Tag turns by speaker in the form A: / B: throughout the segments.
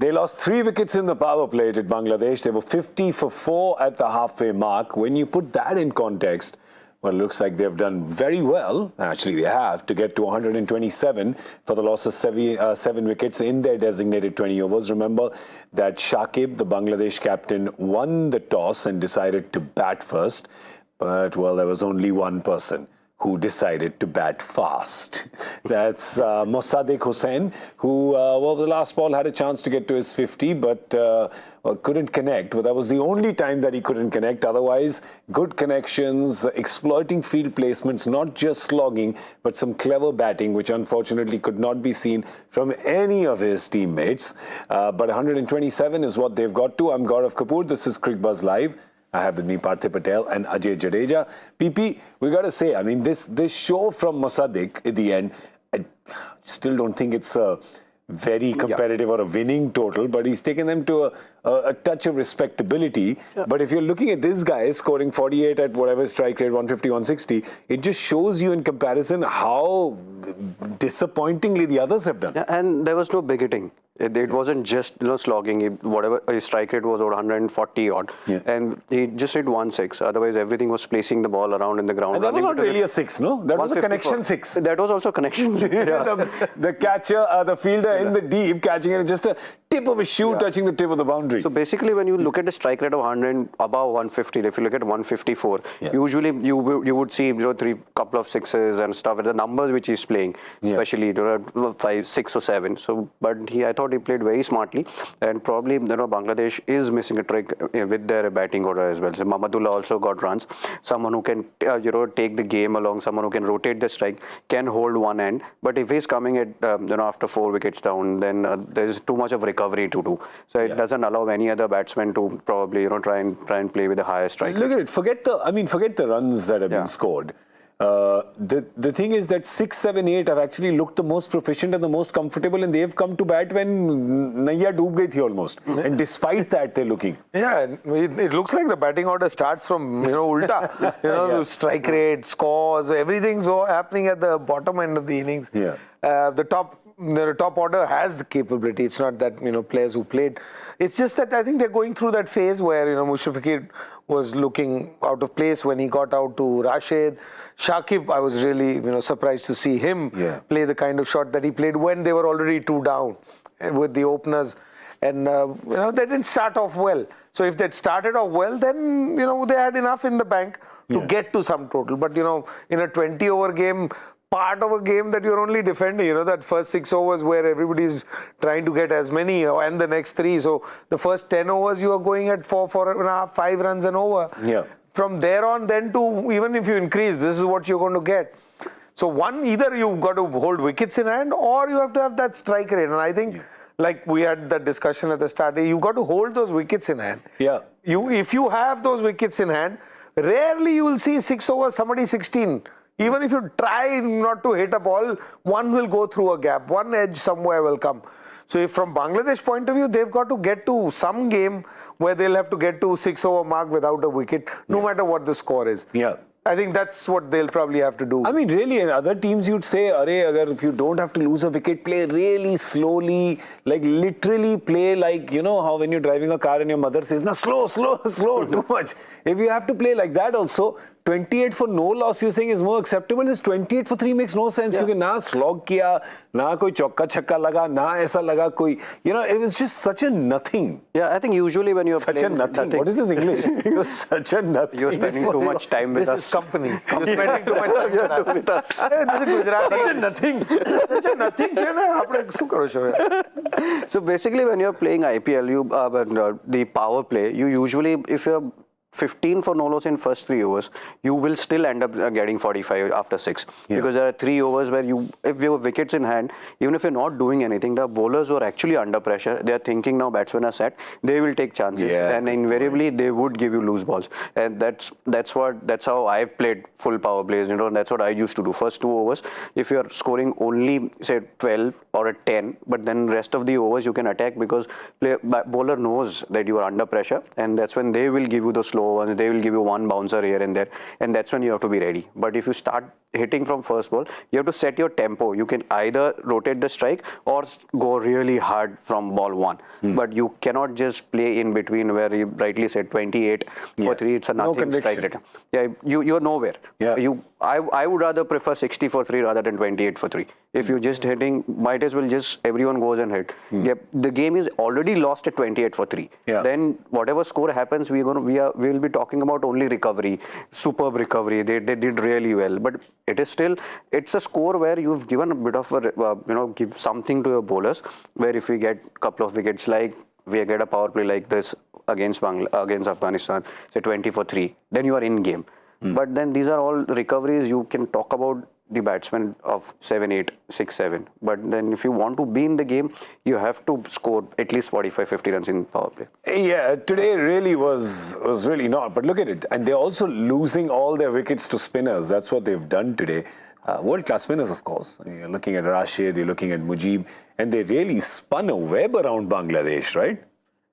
A: They lost 3 wickets in the power play at Bangladesh. They were 50 for 4 at the halfway mark. When you put that in context, well, it looks like they've done very well. Actually, they have to get to 127 for the loss of 7 wickets in their designated 20 overs. Remember that Shakib, the Bangladesh captain, won the toss and decided to bat first. But, well, there was only one person who decided to bat fast. That's Mossadegh Hossain, who, well, the last ball had a chance to get to his 50, but well, couldn't connect. But that was the only time that he couldn't connect. Otherwise, good connections, exploiting field placements, not just slogging, but some clever batting, which unfortunately could not be seen from any of his teammates. But 127 is what they've got to. I'm Gaurav Kapur. This is Cricbuzz Live. I have with me Parthiv, Patel and Ajay Jadeja. PP, we got to say, I mean, this show from Mossadegh at the end, I still don't think it's a very competitive or a winning total, but he's taken them to a touch of respectability. Yeah. But if you're looking at this guy scoring 48 at whatever strike rate, 150, 160, it just shows you in comparison how disappointingly the others have done.
B: Yeah, and there was no big hitting. It wasn't just slogging. Whatever his strike rate was, 140 odd, and he just hit 1-6. Otherwise, everything was placing the ball around in the ground.
A: And that was not really a 6, no? That was a connection 6.
B: That was also connection 6. Yeah.
A: the catcher, the fielder in the deep, catching it, just a tip of a shoe touching the tip of the boundary.
B: So basically, when you look at the strike rate of 100 above 150, if you look at 154, usually you would see couple of sixes and stuff. The numbers which he's playing, especially 5, 6 or 7. So, but I thought he played very smartly, and probably Bangladesh is missing a trick with their batting order as well. So Mahmudullah also got runs. Someone who can take the game along, someone who can rotate the strike, can hold one end. But if he's coming at after 4 wickets down, then there's too much of recovery to do. So it doesn't allow any other batsman to probably try and play with a higher strike.
A: Look at it. Forget the runs that have been scored. The thing is that 6, 7, 8 have actually looked the most proficient and the most comfortable, and they've come to bat when Naiya doob gayi thi almost. And despite that, they're looking.
C: Yeah, it looks like the batting order starts from ulta. The strike rate, scores, everything's all happening at the bottom end of the innings.
A: Yeah.
C: The top order has the capability. It's not that players who played. It's just that I think they're going through that phase where Mushfiq was looking out of place when he got out to Rashid. Shakib, I was really surprised to see him play the kind of shot that he played when they were already 2 down with the openers, and they didn't start off well. So if they'd started off well, then they had enough in the bank to get to some total. But in a 20-over game, part of a game that you're only defending, that first 6 overs where everybody's trying to get as many and the next 3. So the first 10 overs you are going at 4, 4.5, 5 runs and over.
A: Yeah.
C: From there on, then to even if you increase, this is what you're going to get. So either you've got to hold wickets in hand or you have to have that strike rate. And I think, like we had that discussion at the start, you've got to hold those wickets in hand.
A: Yeah.
C: If you have those wickets in hand, rarely you will see 6 overs, somebody 16. Even if you try not to hit a ball, one will go through a gap. One edge somewhere will come. So if from Bangladesh point of view, they've got to get to some game where they'll have to get to 6-over mark without a wicket, no matter what the score is.
A: Yeah.
C: I think that's what they'll probably have to do.
A: I mean, really, in other teams, you'd say, if you don't have to lose a wicket, play really slowly, like literally play like, how when you're driving a car and your mother says, "Na, slow, too much." If you have to play like that also, 28 for no loss, you're saying is more acceptable. This 28 for 3 makes no sense. Because na slog kiya, na koi chokka chakka laga, na aisa laga koi. It was just such a nothing.
B: Yeah, I think usually when you're
A: such
B: playing...
A: Such a nothing. What is this English? You're such a nothing.
B: You're spending too much time with us.
C: This is company. You're spending too much time with us. This is Gujarati.
A: Such a nothing.
C: Such a nothing.
B: So basically when you're playing IPL, the power play, you usually, if you're 15 for no loss in first 3 overs, you will still end up getting 45 after 6. Because there are 3 overs where if you have wickets in hand, even if you're not doing anything, the bowlers who are actually under pressure, they are thinking now batsmen are set, they will take chances. And invariably they would give you loose balls. And that's how I've played full power plays, and that's what I used to do. First 2 overs, if you're scoring only say 12 or a 10, but then rest of the overs you can attack because bowler knows that you are under pressure, and that's when they will give you the slow ones, they will give you one bouncer here and there, and that's when you have to be ready. But if you start hitting from first ball, you have to set your tempo. You can either rotate the strike or go really hard from ball one. But you cannot just play in between where you rightly said 28 for 3. It's a nothing strike rate. Yeah, you're nowhere.
A: Yeah.
B: I would rather prefer 60 for 3 rather than 28 for 3. If you're just hitting, might as well just everyone goes and hit. The game is already lost at 28 for 3. Then whatever score happens, we'll be talking about only recovery, superb recovery. They did really well, but it's a score where you've given a bit of a give something to your bowlers. Where if we get a couple of wickets, like we get a power play like this against Afghanistan, say 20 for 3, then you are in game. But then these are all recoveries. You can talk about the batsmen of 7-8, 6-7. But then if you want to be in the game, you have to score at least 45-50 runs in power play.
A: Yeah, today really was really not. But look at it. And they're also losing all their wickets to spinners. That's what they've done today. World-class spinners, of course. You're looking at Rashid, you're looking at Mujeeb. And they really spun a web around Bangladesh, right?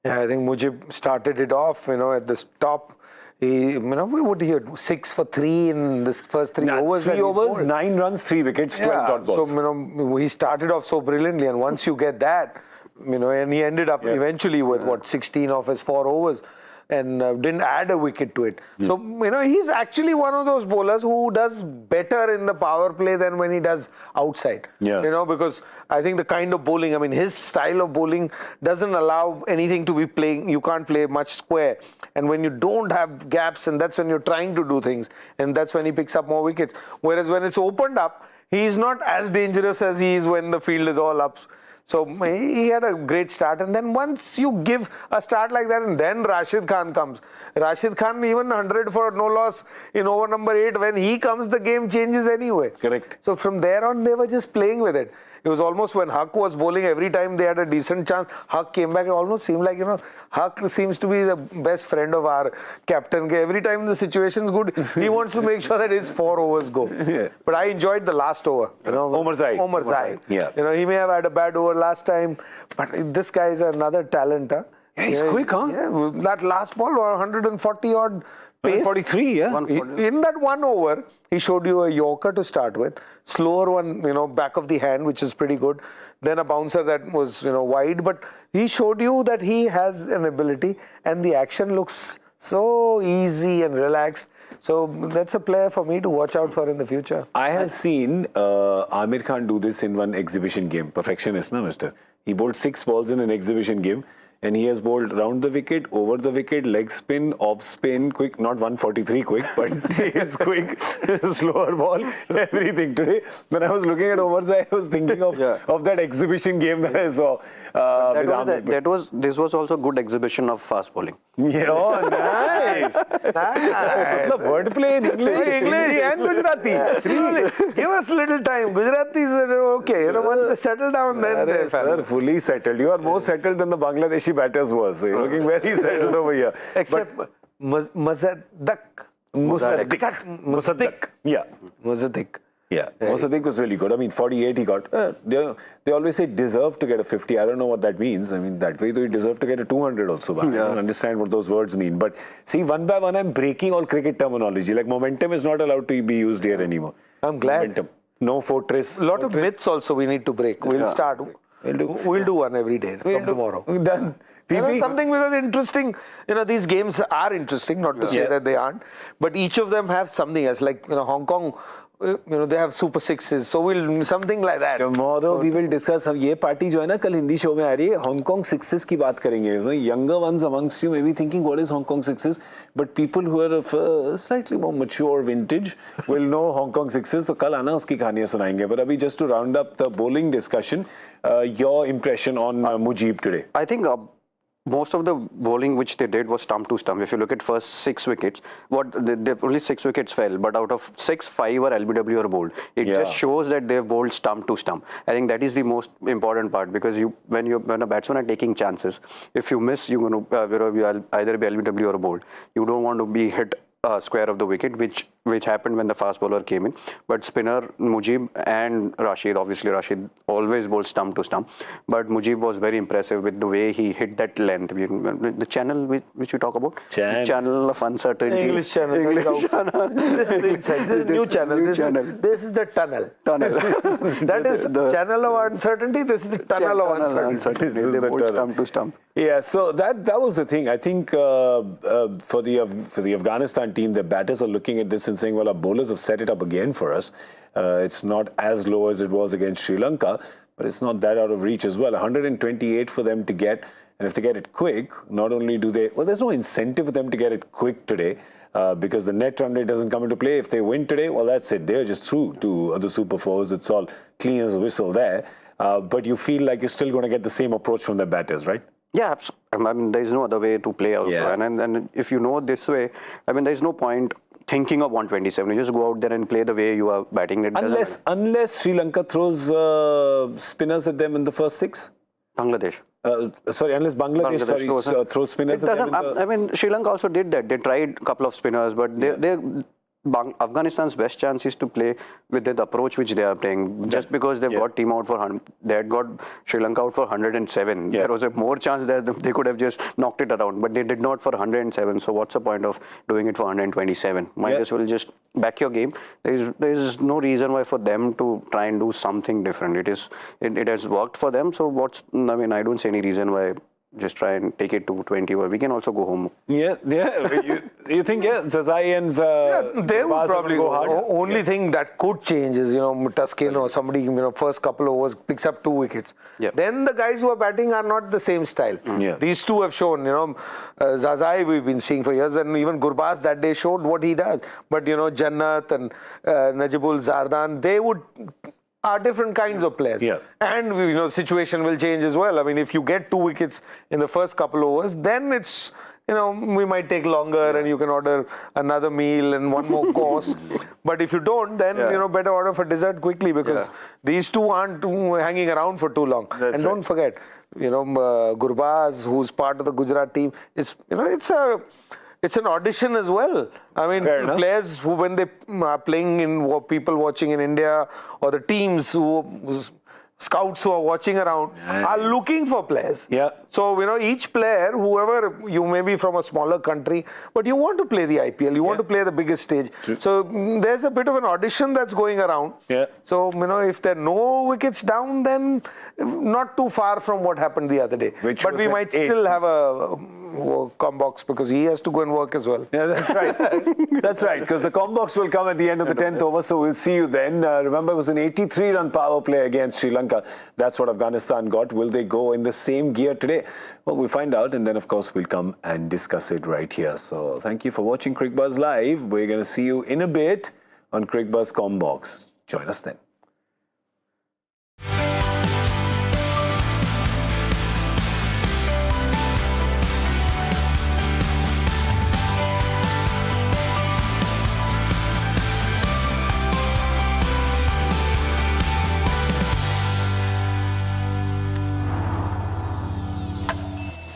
C: Yeah, I think Mujeeb started it off, at the top. What he had 6 for 3 in this first 3 overs.
A: 3 overs, 9 runs, 3 wickets, 12 dot balls.
C: So, he started off so brilliantly, and once you get that, and he ended up eventually with 16 of his 4 overs. And didn't add a wicket to it. So, he's actually one of those bowlers who does better in the power play than when he does outside. Because I think the kind of bowling, his style of bowling doesn't allow anything to be playing. You can't play much square. And when you don't have gaps, and that's when you're trying to do things, and that's when he picks up more wickets. Whereas when it's opened up, he's not as dangerous as he is when the field is all up. So he had a great start, and then once you give a start like that, and then Rashid Khan comes. Rashid Khan, even 100 for no loss in over number 8, when he comes, the game changes anyway.
A: Correct.
C: So from there on, they were just playing with it. It was almost when Huck was bowling, every time they had a decent chance, Huck came back. It almost seemed like, Huck seems to be the best friend of our captain. Every time the situation's good, he wants to make sure that his 4 overs go. But I enjoyed the last over. Omar Zai.
A: Yeah.
C: He may have had a bad over last time, but this guy is another talent. Huh?
A: Yeah, he's quick, huh?
C: Yeah, that last ball, 140 odd pace.
A: 143, yeah.
C: In that 1 over, he showed you a Yorker to start with, slower one, back of the hand, which is pretty good. Then a bouncer that was, wide, but he showed you that he has an ability, and the action looks so easy and relaxed. So that's a player for me to watch out for in the future.
A: I have seen Amir Khan do this in one exhibition game. Perfectionist, na, mister? He bowled 6 balls in an exhibition game. And he has bowled round the wicket, over the wicket, leg spin, off spin, quick, not 143 quick, but he is quick, slower ball, everything. Today, when I was looking at overs, I was thinking of that exhibition game that I saw.
B: This was also good exhibition of fast bowling.
A: Yeah, oh, nice. Nice. Wordplay in English and Gujarati.
C: Give us a little time. Gujarati is okay. Once they settle down, then they're
A: sir, fully settled. You are more settled than the Bangladeshi batters were. So you're looking very settled over here.
C: Except Musaddiq.
A: Yeah.
C: Musaddiq.
A: Yeah, Musaddiq was really good. 48 he got. They always say deserve to get a 50. I don't know what that means. That way, though, he deserved to get a 200 also. But I don't understand what those words mean. But see, one by one, I'm breaking all cricket terminology. Like momentum is not allowed to be used here anymore.
C: I'm glad.
A: Momentum. No fortress.
C: A lot of myths also we need to break. We'll start. We'll do one every day from tomorrow.
A: Done.
C: Something because interesting, these games are interesting, not to say that they aren't, but each of them have something else. Like, Hong Kong, they have super sixes, so we'll something like that.
A: Tomorrow we will discuss. ये party जो है ना कल Hindi show में आ रही है, Hong Kong sixes की बात करेंगे. Younger ones amongst you may be thinking, what is Hong Kong sixes? But people who are of slightly more mature vintage will know Hong Kong sixes. तो कल आना उसकी कहानियाँ सुनाएंगे. But अभी just to round up the bowling discussion, your impression on Mujeeb today?
B: I think most of the bowling which they did was stump to stump. If you look at first 6 wickets, only 6 wickets fell, but out of 6, 5 were LBW or bowled. It just shows that they've bowled stump to stump. I think that is the most important part, because when a batsman are taking chances, if you miss, you'll either be LBW or bowled. You don't want to be hit square of the wicket, which which happened when the fast bowler came in. But spinner Mujeeb and Rashid, obviously Rashid always bowls stump to stump, but Mujeeb was very impressive with the way he hit that length. The channel which you talk about, the channel of uncertainty.
C: English channel. This is the inside. This is new channel. This is the tunnel. That is the channel of uncertainty. This is the tunnel of uncertainty.
B: This is the bowled stump to stump.
A: Yeah, so that was the thing. I think for the Afghanistan team, the batters are looking at this and saying, well, our bowlers have set it up again for us. It's not as low as it was against Sri Lanka, but it's not that out of reach as well. 128 for them to get, and if they get it quick, not only do they, well, there's no incentive for them to get it quick today because the net run rate doesn't come into play. If they win today, well, that's it. They're just through to the Super Fours. It's all clean as a whistle there. But you feel like you're still going to get the same approach from the batters, right?
B: Yeah, I mean, there is no other way to play also.
A: Yeah.
B: And if you know this way, I mean, there is no point thinking of 127. You just go out there and play the way you are batting. It
A: unless Sri Lanka throws spinners at them in the first 6?
B: Bangladesh.
A: Unless Bangladesh throws spinners at them.
B: I mean, Sri Lanka also did that. They tried a couple of spinners, but Afghanistan's best chance is to play with the approach which they are playing. Just because they've got team out for 100, they had got Sri Lanka out for 107. There was a more chance that they could have just knocked it around, but they did not for 107. So what's the point of doing it for 127? Might as well just back your game. There is no reason why for them to try and do something different. It has worked for them. So I don't see any reason why. Just try and take it to 20, or we can also go home.
A: Yeah. You think, Zazai and
C: they would probably go hard. Only thing that could change is, Tuskin or somebody, first couple of overs picks up 2 wickets.
B: Yeah.
C: Then the guys who are batting are not the same style.
A: Yeah.
C: These two have shown, Zazai we've been seeing for years, and even Cricbuzz that day showed what he does. But, Jannat and Najibul Zardan, they are different kinds of players.
A: Yeah.
C: And, the situation will change as well. I mean, if you get 2 wickets in the first couple of overs, then it's, we might take longer and you can order another meal and one more course. But if you don't, then, better order for dessert quickly because these two aren't hanging around for too long.
A: That's
C: don't forget, Cricbuzz, who's part of the Gujarat team, is, it's an audition as well. I mean, players who, when they are playing in people watching in India, or the teams scouts who are watching around are looking for players.
A: Yeah.
C: So, each player, whoever you may be from a smaller country, but you want to play the IPL, you want to play the biggest stage. So there's a bit of an audition that's going around.
A: Yeah.
C: So, if there are no wickets down, then not too far from what happened the other day. But we might still have a Combox because he has to go and work as well.
A: Yeah, that's right. That's right, because the Combox will come at the end of the 10th over, so we'll see you then. Remember, it was an 83-run power play against Sri Lanka. That's what Afghanistan got. Will they go in the same gear today? Well, we'll find out, and then, of course, we'll come and discuss it right here. So thank you for watching Cricbuzz Live. We're going to see you in a bit on Cricbuzz Combox. Join us then.